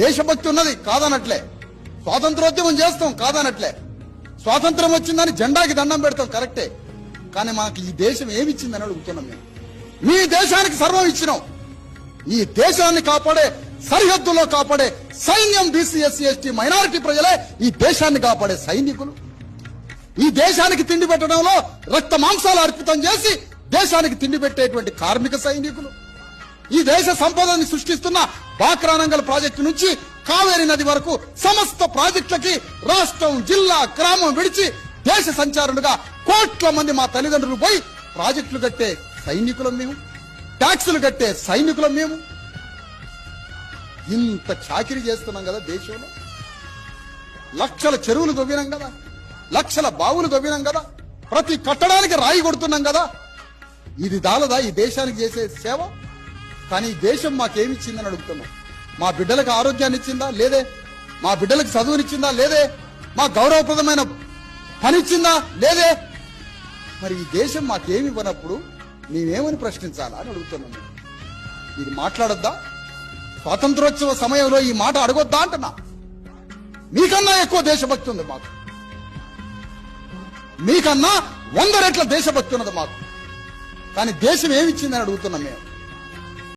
దేశభక్తి ఉన్నది కాదనట్లే, స్వాతంత్రోద్యమం చేస్తాం కాదనట్లే, స్వాతంత్రం వచ్చిందని జెండాకి దండం పెడతాం కరెక్టే. కానీ మాకు ఈ దేశం ఏమిచ్చిందని అడుగుతున్నాం మేము. మీ దేశానికి సర్వం ఇచ్చినాం. ఈ దేశాన్ని కాపాడే, సరిహద్దులో కాపాడే సైన్యం బీసీ ఎస్సీ ఎస్టీ మైనారిటీ ప్రజలే ఈ దేశాన్ని కాపాడే సైనికులు. ఈ దేశానికి తిండి పెట్టడంలో రక్త మాంసాలు అర్పితం చేసి దేశానికి తిండి పెట్టేటువంటి కార్మిక సైనికులు. ఈ దేశ సంపదని సృష్టిస్తున్న బాక్రానంగల్ ప్రాజెక్టు నుంచి కావేరీ నది వరకు సమస్త ప్రాజెక్టులకి రాష్ట్రం, జిల్లా, గ్రామం విడిచి దేశ సంచారులుగా కోట్ల మంది మా తల్లిదండ్రులు పోయి ప్రాజెక్టులు కట్టే సైనికులం మేము, ట్యాక్సులు కట్టే సైనికులం మేము. ఇంత చాకిరీ చేస్తున్నాం కదా దేశంలో. లక్షల చెరువులు తవ్వినాం కదా, లక్షల బావులు తవ్వినాం కదా, ప్రతి కట్టడానికి రాయి కొడుతున్నాం కదా. ఇది దాలదా ఈ దేశానికి చేసే సేవ? కానీ ఈ దేశం మాకేమిచ్చిందని అడుగుతున్నాం. మా బిడ్డలకు ఆరోగ్యాన్ని ఇచ్చిందా? లేదే. మా బిడ్డలకు చదువునిచ్చిందా? లేదే. మా గౌరవప్రదమైన పనిచ్చిందా? లేదే. మరి ఈ దేశం మాకేమి ఇవ్వనప్పుడు మేమేమని ప్రశ్నించాలా అని అడుగుతున్నాం. ఇది మాట్లాడొద్దా? స్వాతంత్రోత్సవ సమయంలో ఈ మాట అడగొద్దా అంటున్నా. మీకన్నా ఎక్కువ దేశభక్తి ఉంది మాకు, మీకన్నా 100 రెట్ల దేశభక్తి ఉన్నది మాకు. కానీ దేశం ఏమిచ్చిందని అడుగుతున్నాం మేము.